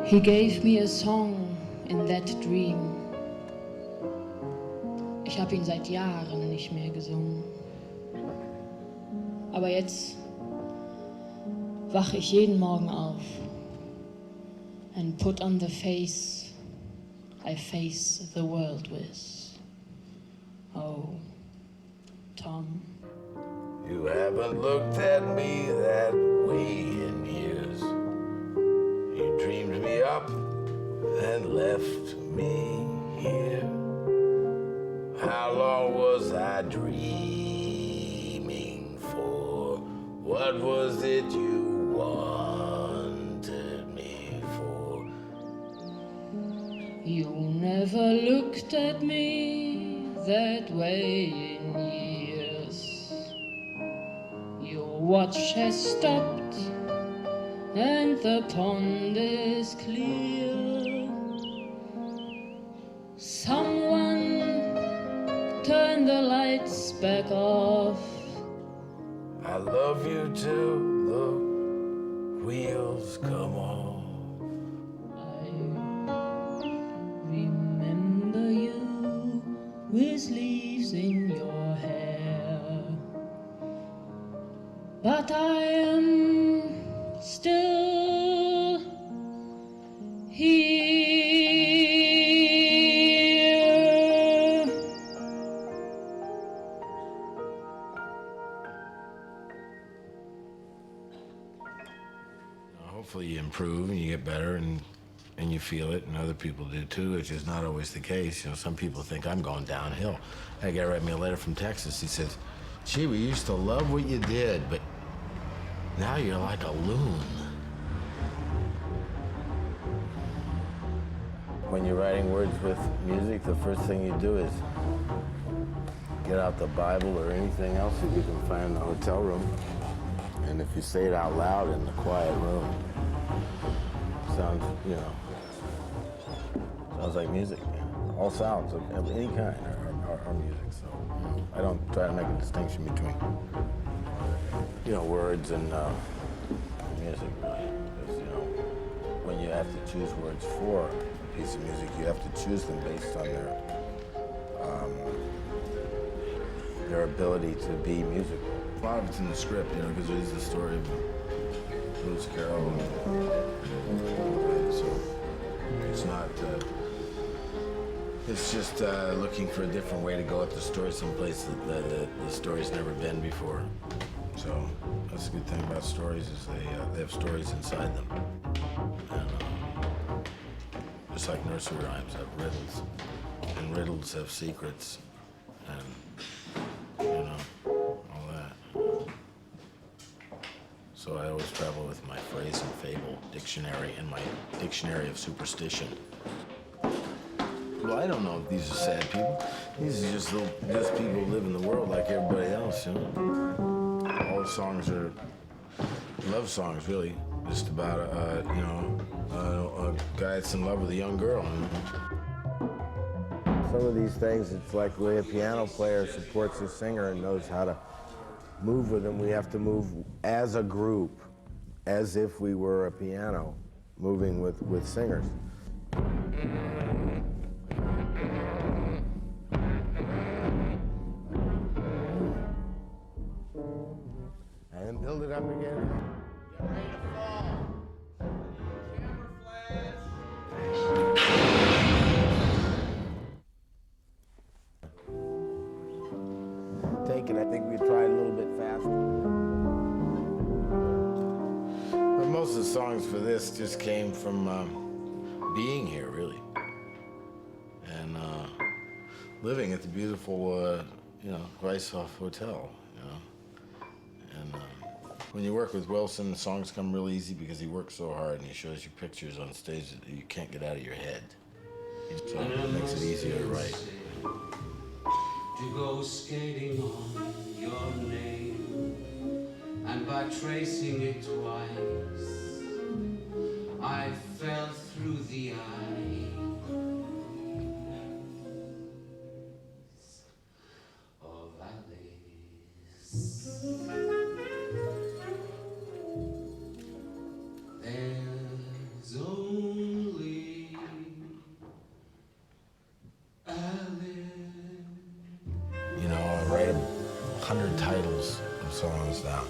He gave me a song in that dream. Ich habe ihn seit Jahren nicht mehr gesungen. Aber jetzt wache ich jeden Morgen auf and put on the face I face the world with. Oh, Tom. You haven't looked at me that way in years. You dreamed me up and left me here. How long was I dreaming for? What was it you wanted me for? You never looked at me that way in years. Your watch has stopped and the pond is clear. Someone turn the lights back off. I love you till the wheels come off. I remember you with leaves in your hair, but I am still here. Hopefully you improve and you get better and you feel it, and other people do too, which is not always the case. You know, some people think I'm going downhill. That guy wrote me a letter from Texas. He says, gee, we used to love what you did, but now you're like a loon. When you're writing words with music, the first thing you do is get out the Bible or anything else that you can find in the hotel room. And if you say it out loud in the quiet room, sounds, you know, sounds like music. All sounds of any kind are music. So I don't try to make a distinction between, you know, words and music, really. Because, you know, when you have to choose words for a piece of music, you have to choose them based on their ability to be musical. A lot of it's in the script, you know, because it is the story of Lewis Carroll. So it's not, it's just looking for a different way to go at the story, someplace that the story's never been before. So that's a good thing about stories, is they have stories inside them. And just like nursery rhymes have riddles, and riddles have secrets, and you know, all that. So I always travel with my phrase and fable dictionary and my dictionary of superstition. Well, I don't know if these are sad people. These are just people who live in the world like everybody else, you know. All the songs are love songs, really. Just about, you know, a guy that's in love with a young girl. You know? Some of these things, it's like the way a piano player supports a singer and knows how to move with them. We have to move as a group, as if we were a piano, moving with singers. And then build it up again. Get ready to fall. Camera flash. Take it. I think we tried a little bit faster. But most of the songs for this just came from being here, really, and living at the beautiful, you know, Weisshof Hotel, you know. And when you work with Wilson, the songs come real easy because he works so hard and he shows you pictures on stage that you can't get out of your head. So it makes it easier to write. To go skating on your name, and by tracing it twice, I fell through the eyes of Alice. There's only 100 titles of songs now.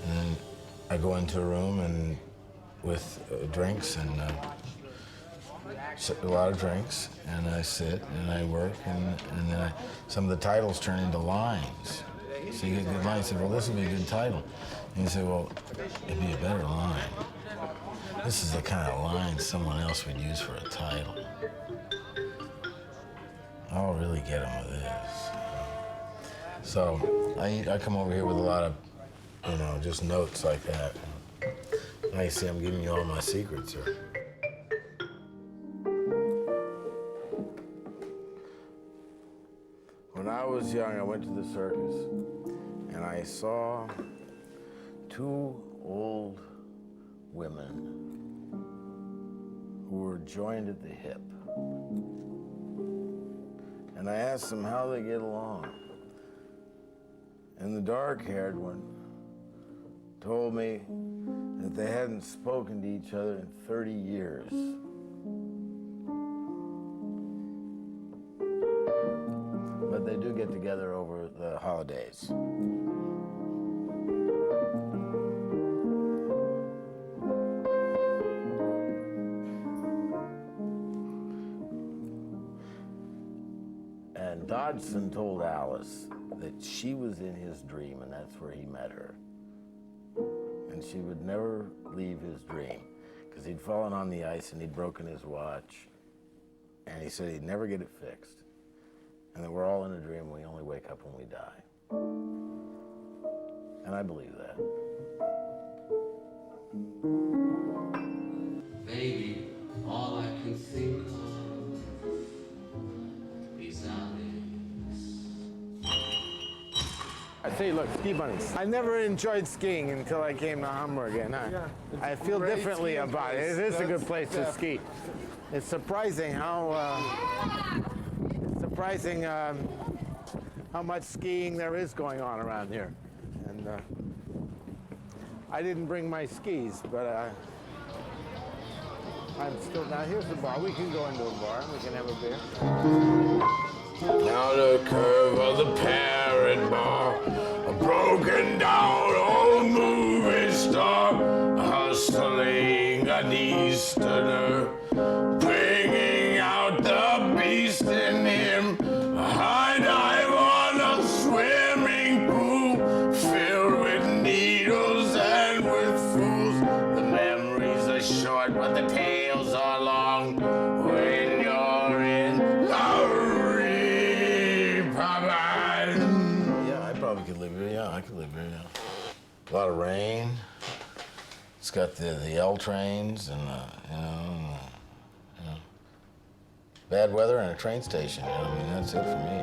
And then I go into a room and with drinks and a lot of drinks, and I sit and I work, and then some of the titles turn into lines. So you get good lines. You say, well, this would be a good title. And you say, well, it'd be a better line. This is the kind of line someone else would use for a title. I'll really get them with this. So I come over here with a lot of, just notes like that. Now you see I'm giving you all my secrets here. When I was young, I went to the circus, and I saw 2 old women who were joined at the hip. And I asked them how they get along. And the dark-haired one told me that they hadn't spoken to each other in 30 years. But they do get together over the holidays. And Dodgson told Alice that she was in his dream, and that's where he met her. And she would never leave his dream, because he'd fallen on the ice and he'd broken his watch. And he said he'd never get it fixed. And that we're all in a dream, we only wake up when we die. And I believe that. Baby, all I can think of is Alice. I say, look, ski-bunnies. I never enjoyed skiing until I came to Hamburg, and I feel differently about it. It is a good place to ski. It's surprising how much skiing there is going on around here. And I didn't bring my skis, but I'm still, now here's the bar. We can go into a bar and we can have a beer. Down the curve of the Parrot Bar, a broken down old movie star, hustling an Easterner, bringing out the beast in him. A high dive on a swimming pool, filled with needles and with fools. The memories are short, but the tales are long. When you're in Reeperbahn. Yeah, I probably could live here. Yeah, I could live here. Yeah. A lot of rain. It's got the L trains and bad weather and a train station. I mean, that's it for me.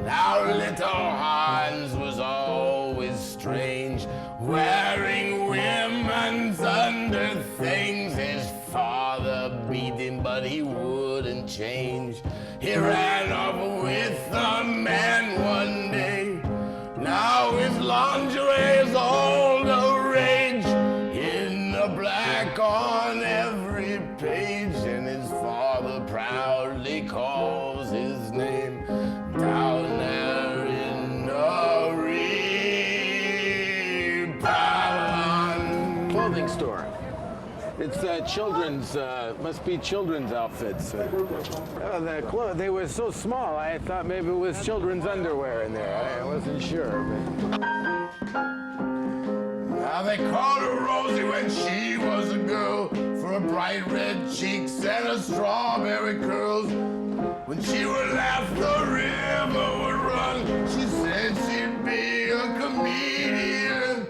Now little Hans was always strange, wearing women's underthings. His father beat him, but he wouldn't change. He ran off with a man one day. Now his lingerie is all the rage, in the black on every page, and his father proudly calls his name down there in the Reeperbahn. Clothing store. It's children's, must be children's outfits. They were so small, I thought maybe it was children's underwear in there. I wasn't sure. But... Now they called her Rosie when she was a girl, for her bright red cheeks and her strawberry curls. When she would laugh, the river would run. She said she'd be a comedian.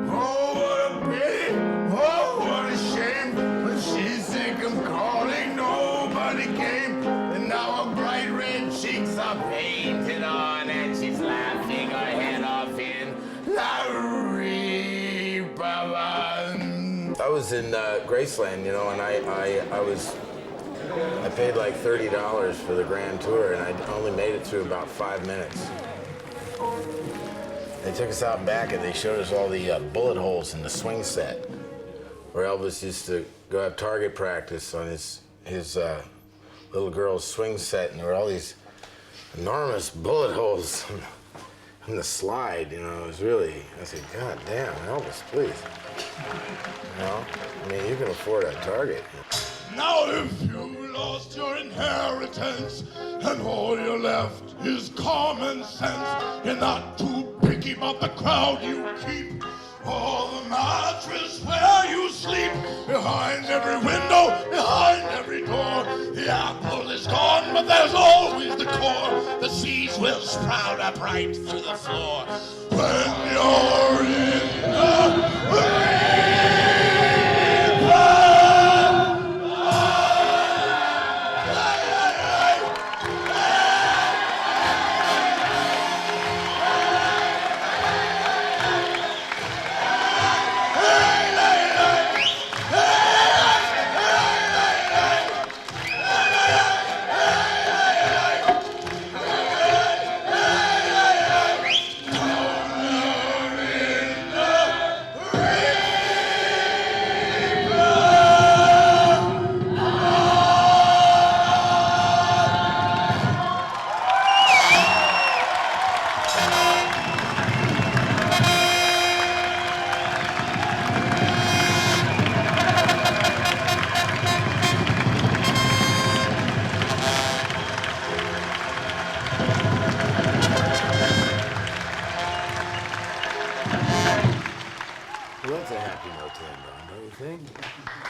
Oh, what a pity. Oh, what a shame. But she's sick of calling, nobody came. And now her bright red cheeks are painted on, and she's laughing her head off in La Reeperbahn. I was in Graceland, and I paid like $30 for the grand tour, and I only made it through about 5 minutes. They took us out back and they showed us all the bullet holes in the swing set, where Elvis used to go have target practice on his little girl's swing set, and there were all these enormous bullet holes. And the slide, you know, was really, I said, God damn, Elvis, please. You know, I mean, you can afford a Target. Now if you lost your inheritance and all you're left is common sense, you're not too picky about the crowd you keep or the mattress where you sleep. Behind every window, behind every door, the apple is gone, but there's always the core. The seeds will sprout up right through the floor when you're in the Well, that's a happy note to end on, don't you think?